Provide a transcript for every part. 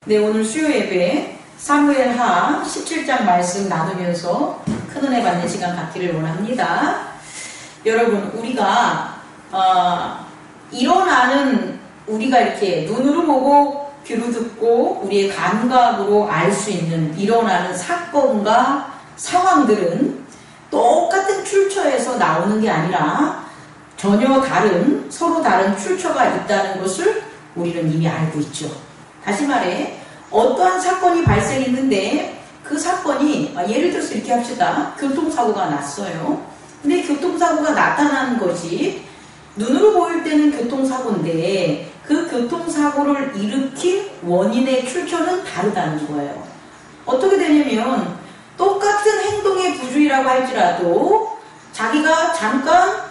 네, 오늘 수요 예배 사무엘하 17장 말씀 나누면서 큰 은혜 받는 시간 갖기를 원합니다. 여러분, 우리가 일어나는 우리가 이렇게 눈으로 보고 귀로 듣고 우리의 감각으로 알 수 있는 일어나는 사건과 상황들은 똑같은 출처에서 나오는 게 아니라 전혀 다른, 서로 다른 출처가 있다는 것을 우리는 이미 알고 있죠. 다시 말해, 어떠한 사건이 발생했는데 그 사건이, 예를 들어서 이렇게 합시다. 교통사고가 났어요. 근데 교통사고가 나타난 것이 눈으로 보일 때는 교통사고인데 그 교통사고를 일으킨 원인의 출처는 다르다는 거예요. 어떻게 되냐면 똑같은 행동의 부주의라고 할지라도 자기가 잠깐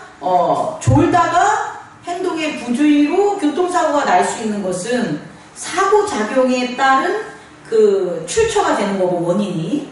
졸다가 행동의 부주의로 교통사고가 날 수 있는 것은 사고작용에 따른 그 출처가 되는 거고, 원인이.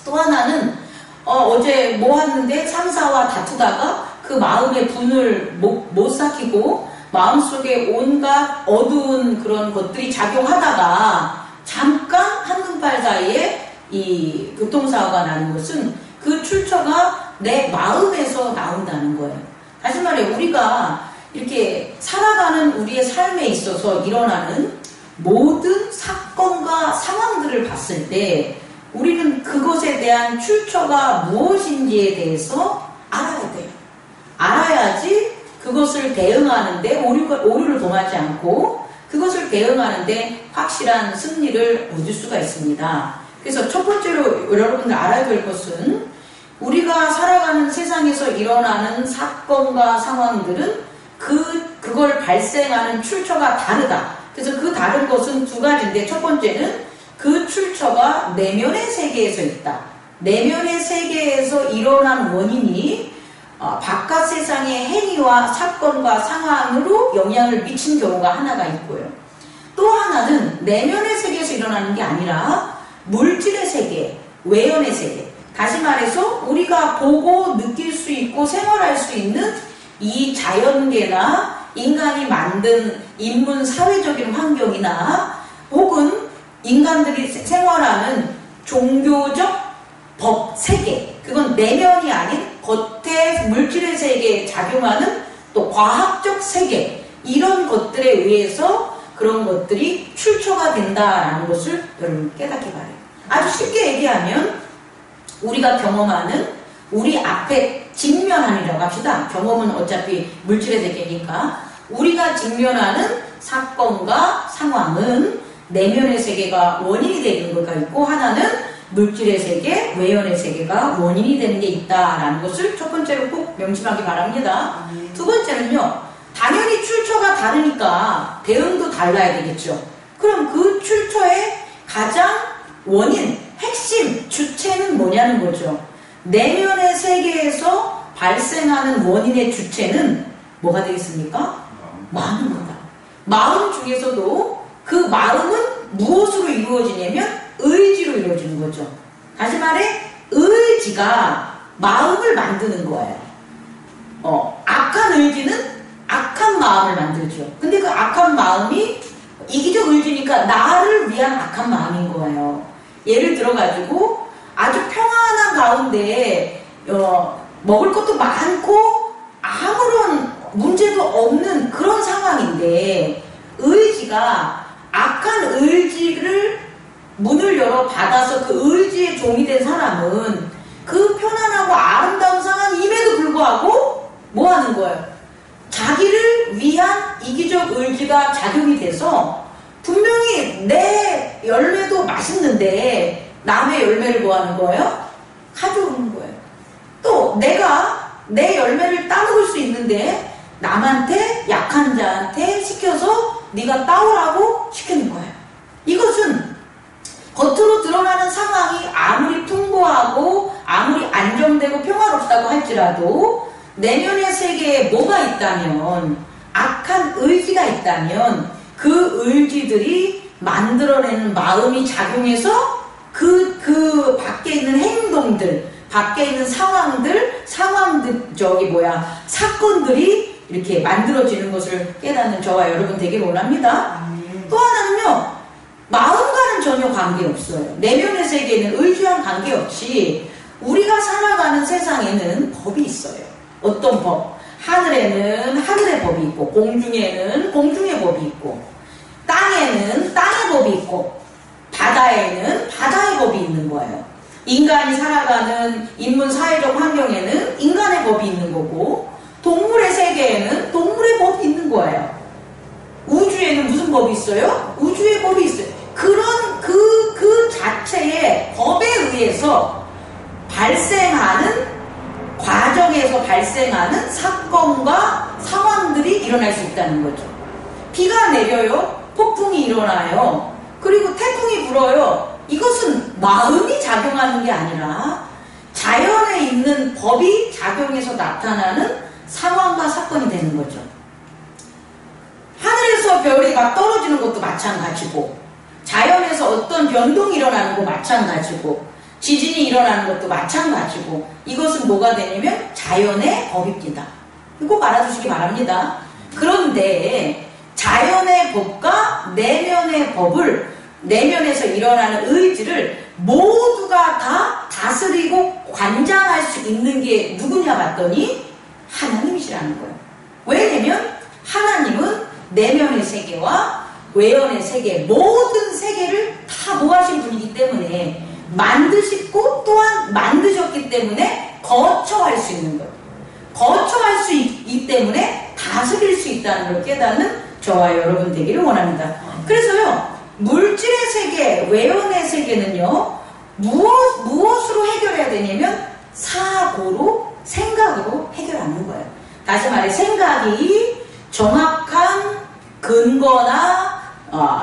또 하나는 어제 뭐 했는데 상사와 다투다가 그 마음의 분을 못 삭히고 마음속에 온갖 어두운 그런 것들이 작용하다가 잠깐 한눈팔 사이에 이 교통사고가 나는 것은 그 출처가 내 마음에서 나온다는 거예요. 다시 말해, 우리가 이렇게 살아가는 우리의 삶에 있어서 일어나는 모든 사건과 상황들을 봤을 때 우리는 그것에 대한 출처가 무엇인지에 대해서 알아야 돼요. 알아야지 그것을 대응하는데 오류를 범하지 않고 그것을 대응하는데 확실한 승리를 얻을 수가 있습니다. 그래서 첫 번째로 여러분들 알아야 될 것은 우리가 살아가는 세상에서 일어나는 사건과 상황들은 그걸 발생하는 출처가 다르다. 그래서 그 다른 것은 두 가지인데, 첫 번째는 그 출처가 내면의 세계에서 있다. 내면의 세계에서 일어난 원인이 바깥 세상의 행위와 사건과 상황으로 영향을 미친 경우가 하나가 있고요. 또 하나는 내면의 세계에서 일어나는 게 아니라 물질의 세계, 외연의 세계. 다시 말해서 우리가 보고 느낄 수 있고 생활할 수 있는 이 자연계나 인간이 만든 인문 사회적인 환경이나 혹은 인간들이 생활하는 종교적 법 세계, 그건 내면이 아닌 겉의 물질의 세계에 작용하는 또 과학적 세계, 이런 것들에 의해서 그런 것들이 출처가 된다라는 것을 여러분 깨닫기 바라요. 아주 쉽게 얘기하면 우리가 경험하는 우리 앞에 직면하느라고 합시다. 경험은 어차피 물질의 세계니까 우리가 직면하는 사건과 상황은 내면의 세계가 원인이 되는 것가 있고, 하나는 물질의 세계, 외연의 세계가 원인이 되는 게 있다라는 것을 첫 번째로 꼭 명심하기 바랍니다. 두 번째는요, 당연히 출처가 다르니까 대응도 달라야 되겠죠. 그럼 그 출처의 가장 원인, 핵심, 주체는 뭐냐는 거죠. 내면의 세계에서 발생하는 원인의 주체는 뭐가 되겠습니까? 마음입니다. 마음 중에서도 그 마음은 무엇으로 이루어지냐면 의지로 이루어지는 거죠. 다시 말해, 의지가 마음을 만드는 거예요. 악한 의지는 악한 마음을 만들죠. 근데 그 악한 마음이 이기적 의지니까 나를 위한 악한 마음인 거예요. 예를 들어가지고 아주 평안한 가운데 먹을 것도 많고 아무런 문제도 없는 그런 상황인데, 의지가 악한 의지를 문을 열어 받아서 그 의지의 종이 된 사람은 그 편안하고 아름다운 상황임에도 불구하고 뭐 하는 거예요? 자기를 위한 이기적 의지가 작용이 돼서 분명히 내 열매도 맛있는데 남의 열매를 뭐 하는 거예요? 가져오는 거예요. 또 내가 내 열매를 따먹을 수 있는데 남한테, 약한 자한테 시켜서 네가 따오라고 시키는 거예요. 이것은 겉으로 드러나는 상황이 아무리 풍부하고 아무리 안정되고 평화롭다고 할지라도 내면의 세계에 뭐가 있다면, 악한 의지가 있다면 그 의지들이 만들어내는 마음이 작용해서 그 밖에 있는 행동들, 밖에 있는 사건들이 이렇게 만들어지는 것을 깨닫는 저와 여러분 되길 원합니다. 또 하나는요, 마음도 전혀 관계없어요. 내면의 세계에는 의지와 관계없이 우리가 살아가는 세상에는 법이 있어요. 어떤 법? 하늘에는 하늘의 법이 있고, 공중에는 공중의 법이 있고, 땅에는 땅의 법이 있고, 바다에는 바다의 법이 있는 거예요. 인간이 살아가는 인문 사회적 환경에는 인간의 법이 있는 거고, 동물의 세계에는 동물의 법이 있는 거예요. 우주에는 무슨 법이 있어요? 우주의 법이 있어요. 그런 그 자체의 법에 의해서 발생하는 과정에서 발생하는 사건과 상황들이 일어날 수 있다는 거죠. 비가 내려요. 폭풍이 일어나요. 그리고 태풍이 불어요. 이것은 마음이 작용하는 게 아니라 자연에 있는 법이 작용해서 나타나는 상황과 사건이 되는 거죠. 하늘에서 별이 막 떨어지는 것도 마찬가지고, 자연에서 어떤 변동이 일어나는 거 마찬가지고, 지진이 일어나는 것도 마찬가지고, 이것은 뭐가 되냐면 자연의 법입니다. 꼭 알아두시기 바랍니다. 그런데 자연의 법과 내면의 법을, 내면에서 일어나는 의지를 모두가 다 다스리고 관장할 수 있는 게 누구냐 봤더니 하나님이시라는 거예요. 왜냐면 하나님은 내면의 세계와 외연의 세계, 모든 세계를 다 모아신 분이기 때문에, 만드시고 또한 만드셨기 때문에 거처할 수 있는 거예요. 거처할 수 있기 때문에 다스릴 수 있다는 걸 깨닫는 저와 여러분 되기를 원합니다. 그래서요, 물질의 세계, 외연의 세계는요, 무엇으로 해결해야 되냐면 사고로, 생각으로 해결하는 거예요. 다시 말해, 생각이 정확한 근거나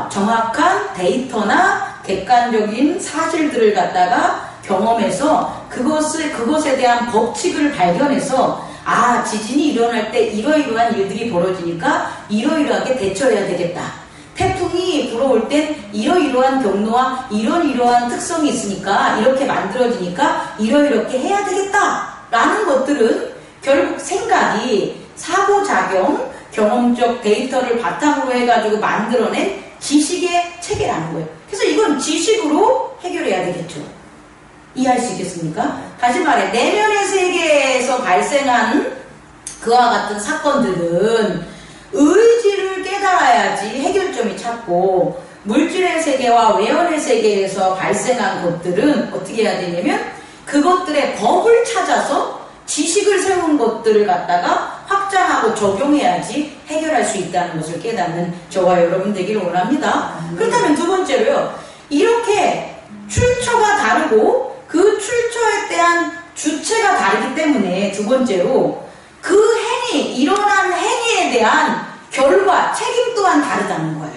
정확한 데이터나 객관적인 사실들을 갖다가 경험해서 그것에 대한 법칙을 발견해서, 아, 지진이 일어날 때 이러이러한 일들이 벌어지니까 이러이러하게 대처해야 되겠다. 태풍이 불어올 땐 이러이러한 경로와 이러이러한 특성이 있으니까 이렇게 만들어지니까 이러이렇게 해야 되겠다 라는 것들은 결국 생각이 사고작용, 경험적 데이터를 바탕으로 해가지고 만들어낸 지식의 체계라는 거예요. 그래서 이건 지식으로 해결해야 되겠죠. 이해할 수 있겠습니까? 다시 말해, 내면의 세계에서 발생한 그와 같은 사건들은 의지를 깨달아야지 해결점이 찾고, 물질의 세계와 외연의 세계에서 발생한 것들은 어떻게 해야 되냐면 그것들의 법을 찾아서 지식을 세운 것들을 갖다가 확장하고 적용해야지 해결할 수 있다는 것을 깨닫는 저와 여러분 되기를 원합니다. 그렇다면 두 번째로요, 이렇게 출처가 다르고 그 출처에 대한 주체가 다르기 때문에 두 번째로 그 행위, 일어난 행위에 대한 결과, 책임 또한 다르다는 거예요.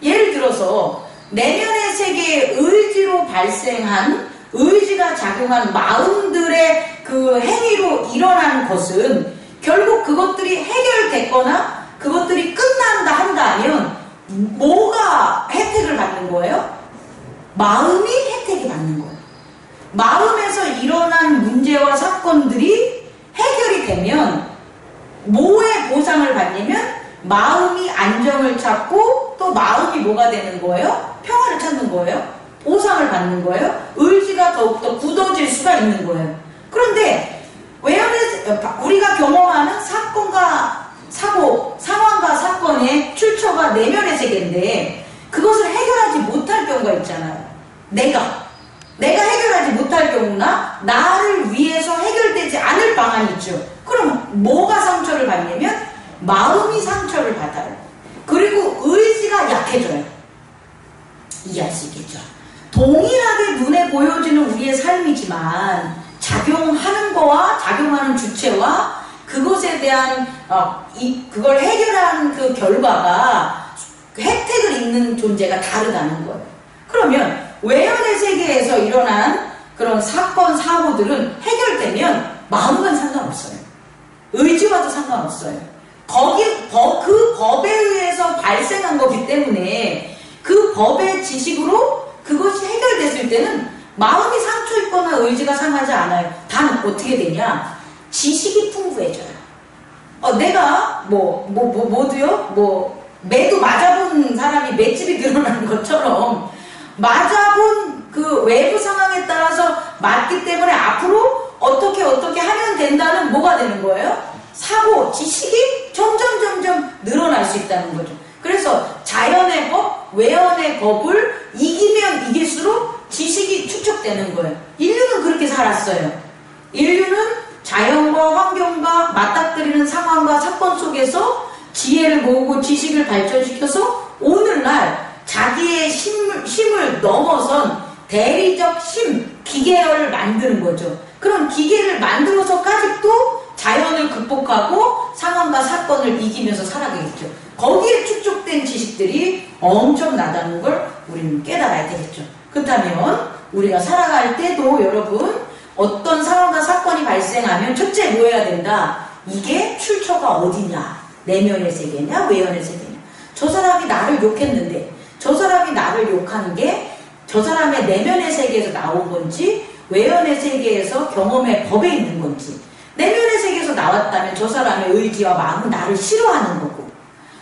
예를 들어서 내면의 세계의 의지로 발생한, 의지가 작용한 마음들의 그 행위로 일어난 것은 결국 그것들이 해결됐거나 그것들이 끝난다 한다면 뭐가 혜택을 받는 거예요? 마음이 혜택이 받는 거예요. 마음에서 일어난 문제와 사건들이 해결이 되면 뭐의 보상을 받냐면 마음이 안정을 찾고 또 마음이 뭐가 되는 거예요? 평화를 찾는 거예요. 보상을 받는 거예요. 의지가 더욱더 굳어질 수가 있는 거예요. 그런데 우리가 경험하는 사건과 사고, 상황과 사건의 출처가 내면의 세계인데 그것을 해결하지 못할 경우가 있잖아요. 내가 해결하지 못할 경우나 나를 위해서 해결되지 않을 방안이 있죠. 그럼 뭐가 상처를 받냐면 마음이 상처를 받아요. 그리고 의지가 약해져요. 이해할 수 있겠죠. 동일하게 눈에 보여지는 우리의 삶이지만 작용하는 거와 작용하는 주체와 그것에 대한 그걸 해결하는 그 결과가 혜택을 입는 존재가 다르다는 거예요. 그러면 외연의 세계에서 일어난 그런 사건, 사고들은 해결되면 마음과는 상관없어요. 의지와도 상관없어요. 그 법에 의해서 발생한 거기 때문에 그 법의 지식으로 그것이 해결됐을 때는 마음이 상처 있거나 의지가 상하지 않아요. 단 어떻게 되냐? 지식이 풍부해져요. 내가 뭐도요? 매도 맞아본 사람이 맷집이 늘어나는 것처럼 맞아본 그 외부 상황에 따라서 맞기 때문에 앞으로 어떻게 하면 된다는 뭐가 되는 거예요? 사고, 지식이 점점 늘어날 수 있다는 거죠. 그래서 자연의 법, 외연의 법을 이기면 이길수록 지식이 축적되는 거예요. 인류는 그렇게 살았어요. 인류는 자연과 환경과 맞닥뜨리는 상황과 사건 속에서 지혜를 모으고 지식을 발전시켜서 오늘날 자기의 힘을 넘어선 대리적 힘, 기계를 만드는 거죠. 그런 기계를 만들어서까지 또 자연을 극복하고 상황과 사건을 이기면서 살아가겠죠. 거기에 축적된 지식들이 엄청나다는 걸 우리는 깨달아야 되겠죠. 그렇다면 우리가 살아갈 때도 여러분 어떤 상황과 사건이 발생하면 첫째 뭐 해야 된다? 이게 출처가 어디냐? 내면의 세계냐? 외연의 세계냐? 저 사람이 나를 욕했는데 저 사람이 나를 욕한 게 저 사람의 내면의 세계에서 나온 건지 외연의 세계에서 경험의 법에 있는 건지 내면의 세계에서 나왔다면 저 사람의 의지와 마음은 나를 싫어하는 거고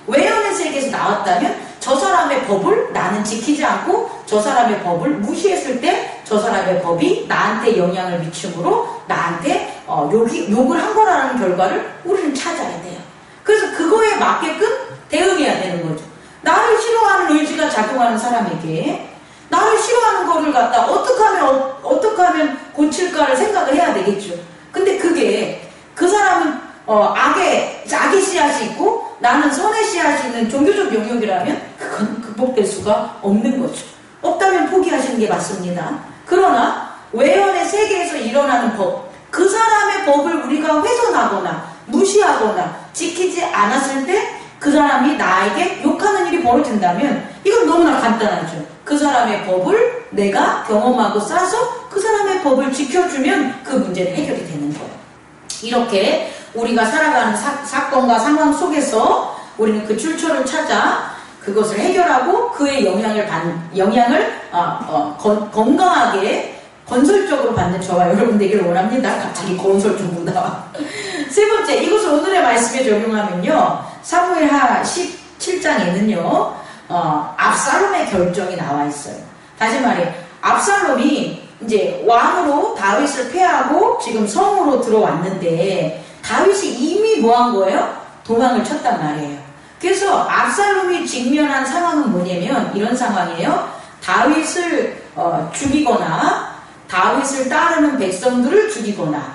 외연의 세계에서 나왔다면 저 사람의 법을 나는 지키지 않고 저 사람의 법을 무시했을 때 저 사람의 법이 나한테 영향을 미치므로 나한테 욕을 한 거라는 결과를 우리는 찾아야 돼요. 그래서 그거에 맞게끔 대응해야 되는 거죠. 나를 싫어하는 의지가 작용하는 사람에게 나를 싫어하는 거를 갖다 어떻게 하면 고칠까를 생각을 해야 되겠죠. 근데 그게 그 사람은 악의 씨앗이 있고 나는 선의 씨앗이 있는 종교적 영역이라면 그건 극복될 수가 없는 거죠. 없다면 포기하시는 게 맞습니다. 그러나 외연의 세계에서 일어나는 법, 그 사람의 법을 우리가 훼손하거나 무시하거나 지키지 않았을 때 그 사람이 나에게 욕하는 일이 벌어진다면 이건 너무나 간단하죠. 그 사람의 법을 내가 경험하고 싸서 그 사람의 법을 지켜주면 그 문제는 해결이 되는 거예요. 이렇게 우리가 살아가는 사건과 상황 속에서 우리는 그 출처를 찾아 그것을 해결하고 그의 영향을 건강하게 건설적으로 받는 저와 여러분 되기를 원합니다. 갑자기 건설적으로 나와. 세 번째, 이것을 오늘의 말씀에 적용하면요. 사무엘하 17장에는요. 압살롬의 결정이 나와 있어요. 다시 말해, 압살롬이 이제 왕으로 다윗을 패하고 지금 성으로 들어왔는데 다윗이 이미 뭐 한 거예요? 도망을 쳤단 말이에요. 그래서 압살롬이 직면한 상황은 뭐냐면 이런 상황이에요. 다윗을 죽이거나 다윗을 따르는 백성들을 죽이거나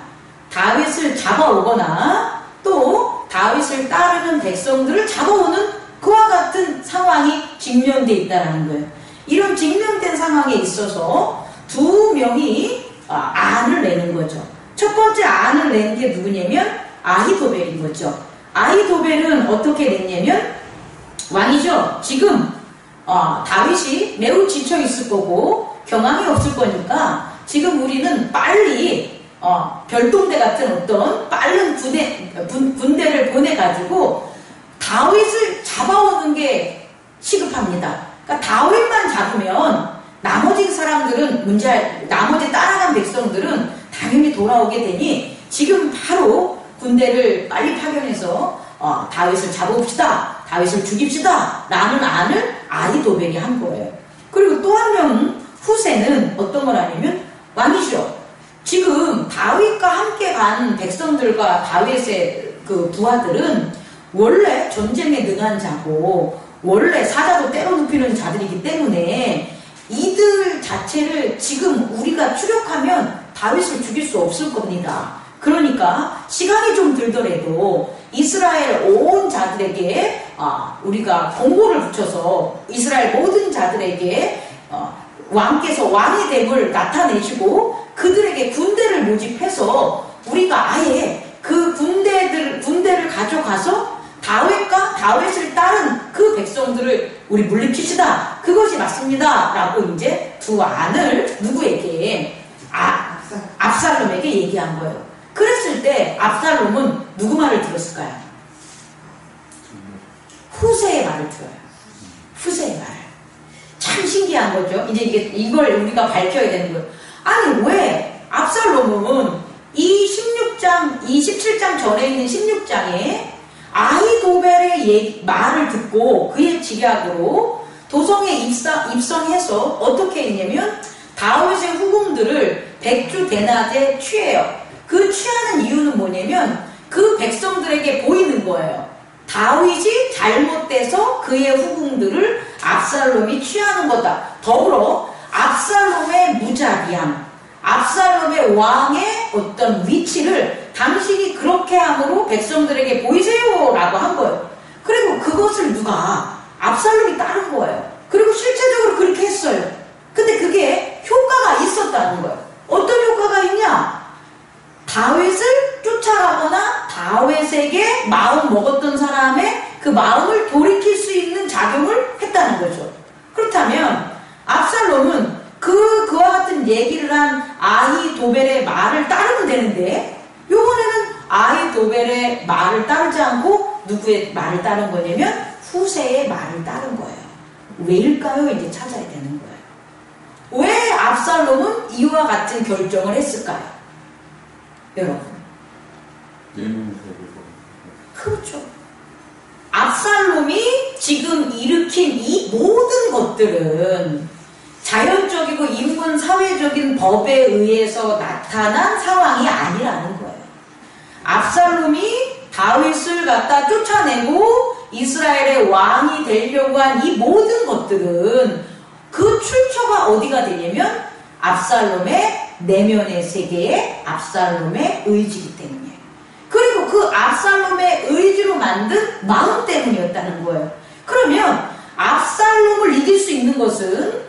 다윗을 잡아오거나 또 다윗을 따르는 백성들을 잡아오는 그와 같은 상황이 직면되어 있다는 거예요. 이런 직면된 상황에 있어서 두 명이 안을 내는 거죠. 첫 번째 안을 낸 게 누구냐면 아히도벨인 거죠. 아히도벨은 어떻게 냈냐면 왕이죠. 지금 다윗이 매우 지쳐 있을 거고 경황이 없을 거니까 지금 우리는 빨리 별동대 같은 어떤 빠른 군대를 보내가지고 다윗을 잡아오는 게 시급합니다. 그러니까 다윗만 잡으면 나머지 사람들은 나머지 따라간 백성들은 당연히 돌아오게 되니 지금 바로 군대를 빨리 파견해서 다윗을 잡아옵시다. 다윗을 죽입시다. 라는 안을 아히도벨이 한 거예요. 그리고 또 한 명 후세는 어떤 걸 하냐면 왕이죠. 지금 다윗과 함께 간 백성들과 다윗의 그 부하들은 원래 전쟁에 능한 자고 원래 사자도 때려 눕히는 자들이기 때문에 이들 자체를 지금 우리가 추격하면 다윗을 죽일 수 없을 겁니다. 그러니까 시간이 좀 들더라도 이스라엘 온 자들에게 우리가 공고를 붙여서 이스라엘 모든 자들에게 왕께서 왕의 됨을 나타내시고 그들에게 군대를 모집해서 우리가 아예 그 군대를 가져가서 다윗을 따른 그 백성들을 우리 물리칩시다. 그것이 맞습니다. 라고 이제 두 안을 누구에게? 압살롬에게 얘기한 거예요. 그랬을 때 압살롬은 누구 말을 들었을까요? 후세의 말을 들어요. 후세의 말을. 참 신기한 거죠. 이제 이걸 우리가 밝혀야 되는 거예요. 아니 왜 압살롬은 이 17장 전에 있는 16장에 아히도벨의 말을 듣고 그의 직약으로 도성에 입성해서 어떻게 했냐면 다윗의 후궁들을 백주 대낮에 취해요. 그 취하는 이유는 뭐냐면 그 백성들에게 보이는 거예요. 다윗이 잘못돼서 그의 후궁들을 압살롬이 취하는 거다. 더불어 압살롬의 무자비함, 압살롬의 왕의 어떤 위치를 당신이 그렇게 함으로 백성들에게 보이세요 라고 한 거예요. 그리고 그것을 누가 압살롬이 따른 거예요. 그리고 실제적으로 그렇게 했어요. 근데 그게 효과가 있었다는 거예요. 어떤 효과가 있냐? 다윗을 쫓아가거나 다윗에게 마음 먹었던 사람의 그 마음을 돌이킬 수 있는 작용을 했다는 거죠. 그렇다면 압살롬은 그와 같은 얘기를 한 아히도벨의 말을 따르면 되는데 요번에는 아히도벨의 말을 따르지 않고 누구의 말을 따른 거냐면 후세의 말을 따른 거예요. 왜일까요? 이제 찾아야 되는 거예요. 왜 압살롬은 이와 같은 결정을 했을까요? 여러분. 그렇죠. 압살롬이 지금 일으킨 이 모든 것들은 자연적이고 인문 사회적인 법에 의해서 나타난 상황이 아니라는 거예요. 압살롬이 다윗을 갖다 쫓아내고 이스라엘의 왕이 되려고 한 이 모든 것들은 그 출처가 어디가 되냐면 압살롬의 내면의 세계에 압살롬의 의지이기 때문이에요. 그리고 그 압살롬의 의지로 만든 마음 때문이었다는 거예요. 그러면 압살롬을 이길 수 있는 것은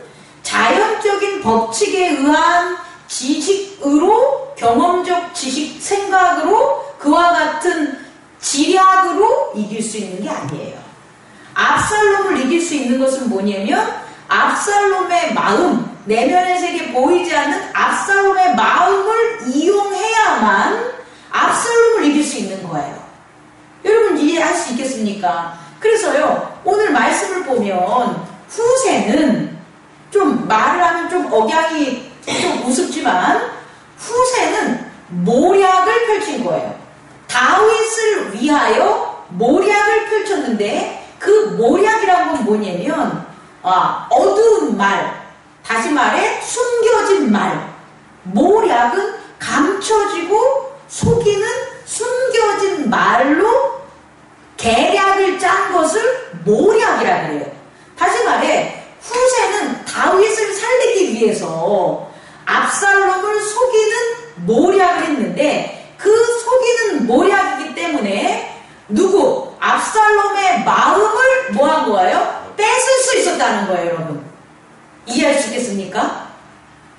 자연적인 법칙에 의한 지식으로, 경험적 지식 생각으로 그와 같은 지략으로 이길 수 있는 게 아니에요. 압살롬을 이길 수 있는 것은 뭐냐면 압살롬의 마음, 내면의 세계에 보이지 않는 압살롬의 마음을 이용해야만 압살롬을 이길 수 있는 거예요. 여러분 이해할 수 있겠습니까? 그래서요, 오늘 말씀을 보면 후세는 좀 말을 하면 좀 억양이 좀 우습지만 후세는 모략을 펼친 거예요. 다윗을 위하여 모략을 펼쳤는데 그 모략이라는 건 뭐냐면 어두운 말, 다시 말해 숨겨진 말. 모략은 감춰지고 속이는 숨겨진 말로 계략을 짠 것을 모략이라 그래요. 다시 말해 후세는 다윗을 살리기 위해서 압살롬을 속이는 모략을 했는데 그 속이는 모략이기 때문에 압살롬의 마음을 뭐 한 거예요? 뺏을 수 있었다는 거예요, 여러분. 이해할 수 있겠습니까?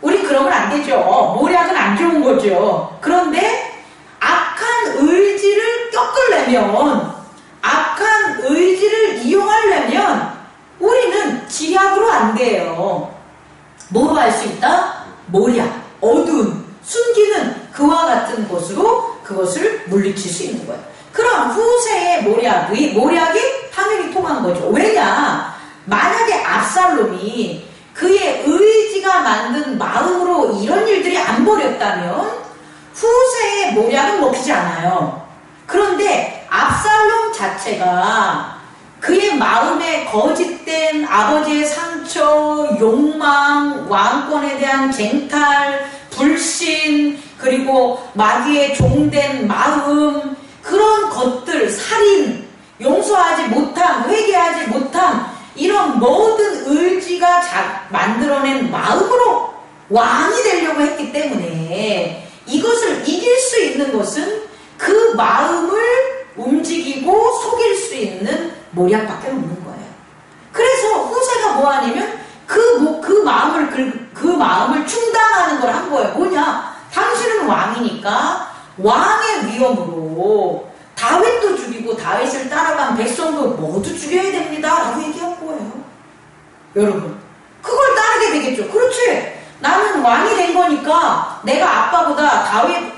우리 그러면 안 되죠. 모략은 안 좋은 거죠. 그런데 악한 의지를 꺾으려면, 악한 의지를 이용하려면 우리는 지략으로 안 돼요. 뭐로 할 수 있다? 모략, 어두운, 숨기는 그와 같은 것으로 그것을 물리칠 수 있는 거예요. 그럼 후세의 모략이 하늘이 통한 거죠. 왜냐? 만약에 압살롬이 그의 의지가 만든 마음으로 이런 일들이 안 벌였다면 후세의 모략은 먹히지 않아요. 그런데 압살롬 자체가 그의 마음에 거짓된 아버지의 상처, 욕망, 왕권에 대한 쟁탈, 불신, 그리고 마귀의 종된 마음, 그런 것들, 살인, 용서하지 못함, 회개하지 못함, 이런 모든 의지가 만들어낸 마음으로 왕이 되려고 했기 때문에 이것을 이길 수 있는 것은 그 마음을 움직이고 속일 수 있는 모략밖에 없는 거예요. 그래서 후세가 뭐 하냐면 그 마음을 충당하는 걸 한 거예요. 뭐냐? 당신은 왕이니까 왕의 위험으로 다윗도 죽이고 다윗을 따라간 백성도 모두 죽여야 됩니다 라고 얘기한 거예요. 여러분, 그걸 따르게 되겠죠. 그렇지, 나는 왕이 된 거니까 내가 아빠보다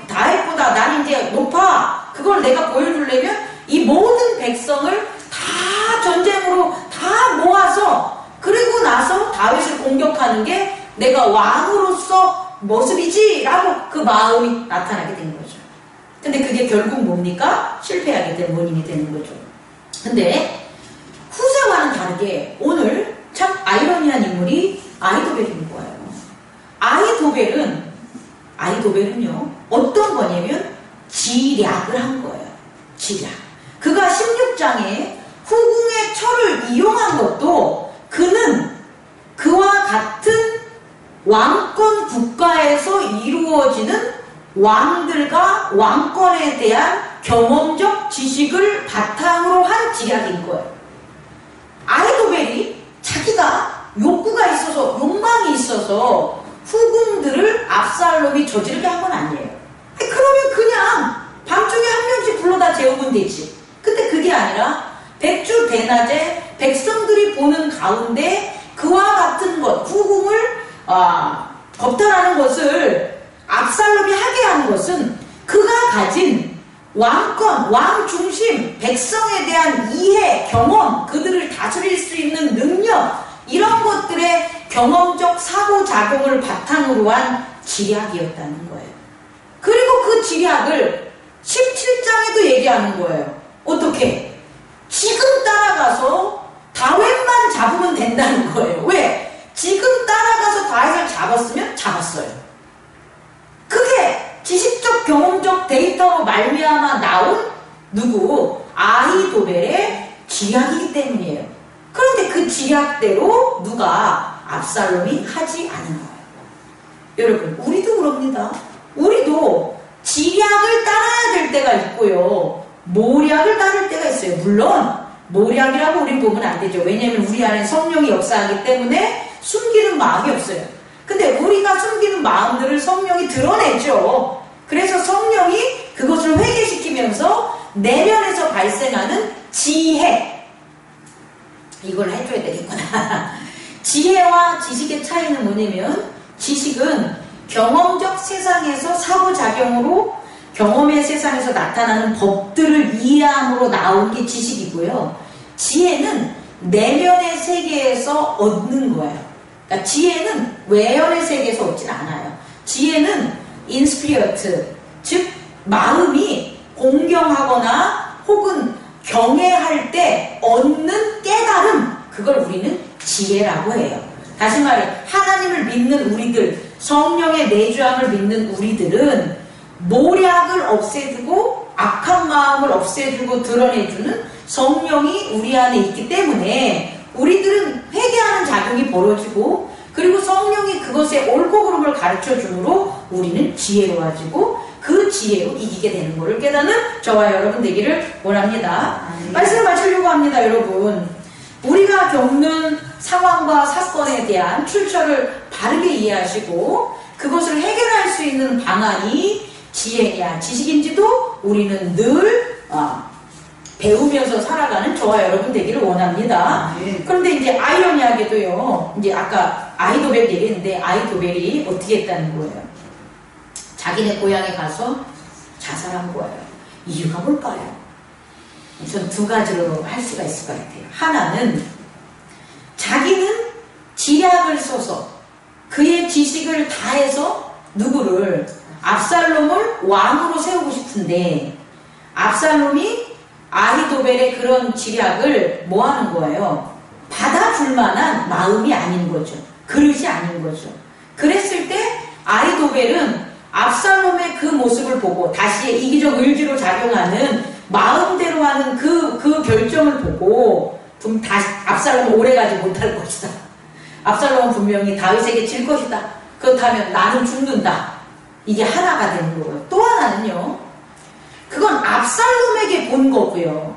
다윗보다 나는 이제 높아. 그걸 내가 보여주려면 이 모든 백성을 다 전쟁으로 다 모아서 그리고 나서 다윗을 공격하는 게 내가 왕으로서 모습이지 라고 그 마음이 나타나게 된 거죠. 근데 그게 결국 뭡니까? 실패하게 된 원인이 되는 거죠. 근데 후세와는 다르게 오늘 참 아이러니한 인물이 아히도벨인 거예요. 아히도벨은요, 어떤 거냐면 지략을 한 거예요. 지략. 그가 16장에 후궁의 철을 이용한 것도 그는 그와 같은 왕권 국가에서 이루어지는 왕들과 왕권에 대한 경험적 지식을 바탕으로 한 지략인 거예요. 아히도벨이 자기가 욕구가 있어서, 욕망이 있어서 후궁들을 압살롬이 저지르게 한 건 아니에요. 그러면 그냥 밤중에 한 명씩 불러다 재우면 되지. 근데 그게 아니라 백주 대낮에 백성들이 보는 가운데 그와 같은 것, 후궁을 겁탈하는 것을 압살롬이 하게 하는 것은 그가 가진 왕권, 왕 중심, 백성에 대한 이해, 경험, 그들을 다스릴 수 있는 능력, 이런 것들의 경험적 사고작용을 바탕으로 한 지략이었다는 거예요. 그리고 그 지략을 17장에도 얘기하는 거예요. 어떻게? 지금 따라가서 다윗만 잡으면 된다는 거예요. 왜? 지금 따라가서 다윗을 잡았으면 잡았어요. 그게 지식적 경험적 데이터로 말미암아 나온 누구? 아히도벨의 지략이기 때문이에요. 그런데 그 지략대로 누가? 압살롬이 하지 않은 거예요. 여러분, 우리도 그럽니다. 우리도 지략을 따라야 될 때가 있고요, 모략을 따를 때가 있어요. 물론 모략이라고 우리는 보면 안 되죠. 왜냐하면 우리 안에 성령이 역사하기 때문에 숨기는 마음이 없어요. 근데 우리가 숨기는 마음들을 성령이 드러내죠. 그래서 성령이 그것을 회개시키면서 내면에서 발생하는 지혜, 이걸 해줘야 되겠구나. 지혜와 지식의 차이는 뭐냐면, 지식은 경험적 세상에서 사고작용으로 경험의 세상에서 나타나는 법들을 이해함으로 나온 게 지식이고요, 지혜는 내면의 세계에서 얻는 거예요. 그러니까 지혜는 외연의 세계에서 얻진 않아요. 지혜는 인스피리트, 즉 마음이 공경하거나 혹은 경외할 때 얻는 깨달음, 그걸 우리는 지혜라고 해요. 다시 말해, 하나님을 믿는 우리들, 성령의 내주함을 믿는 우리들은 모략을 없애주고 악한 마음을 없애주고 드러내주는 성령이 우리 안에 있기 때문에 우리들은 회개하는 작용이 벌어지고, 그리고 성령이 그것의 옳고 그름을 가르쳐주므로 우리는 지혜로워지고 그 지혜로 이기게 되는 것을 깨닫는 저와 여러분 되기를 원합니다. 말씀을 마치려고 합니다. 여러분, 우리가 겪는 상황과 사건에 대한 출처를 바르게 이해하시고 그것을 해결할 수 있는 방안이 지혜냐 지식인지도 우리는 늘 배우면서 살아가는 저와 여러분 되기를 원합니다. 그런데 이제 아이러니하게도요, 이제 아까 아히도벨 얘기했는데 아히도벨이 어떻게 했다는 거예요? 자기네 고향에 가서 자살한 거예요. 이유가 뭘까요? 전 두 가지로 할 수가 있을 것 같아요. 하나는 자기는 지략을 써서 그의 지식을 다해서 누구를? 압살롬을 왕으로 세우고 싶은데 압살롬이 아히도벨의 그런 지략을 뭐 하는 거예요? 받아줄 만한 마음이 아닌 거죠. 그릇이 아닌 거죠. 그랬을 때 아히도벨은 압살롬의 그 모습을 보고 다시 이기적 의지로 작용하는 마음대로 하는 그 결정을 보고 좀 다시 압살롬은 오래가지 못할 것이다. 압살롬은 분명히 다윗에게 질 것이다. 그렇다면 나는 죽는다. 이게 하나가 되는 거고요. 또 하나는요, 그건 압살롬에게 본 거고요.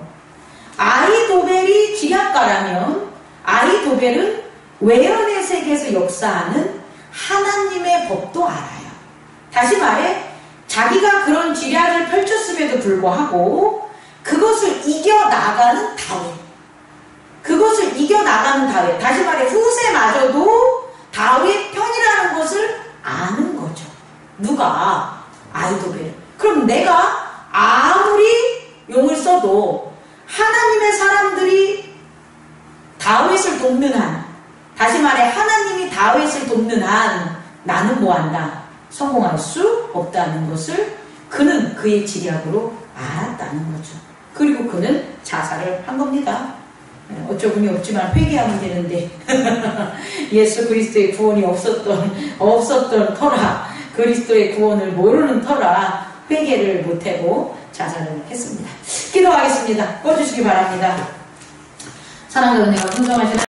아히도벨이 지략가라면 아히도벨은 외연의 세계에서 역사하는 하나님의 법도 알아요. 다시 말해 자기가 그런 지략을 펼쳤음에도 불구하고 그것을 이겨나가는 다윗, 그것을 이겨나가는 다윗, 다시 말해 후세마저도 다윗 편이라는 것을 아는 거죠. 누가? 아히도벨. 그럼 내가 아무리 용을 써도 하나님의 사람들이 다윗을 돕는 한, 다시 말해 하나님이 다윗을 돕는 한 나는 뭐한다? 성공할 수 없다는 것을 그는 그의 지략으로 알았다는 거죠. 그리고 그는 자살을 한 겁니다. 어쩌군이 없지만 회개하면 되는데 예수 그리스도의 구원이 없었던 터라, 그리스도의 구원을 모르는 터라 회개를 못하고 자살을 했습니다. 기도하겠습니다. 꺼주시기 바랍니다. 사랑하는 은혜가 풍성하신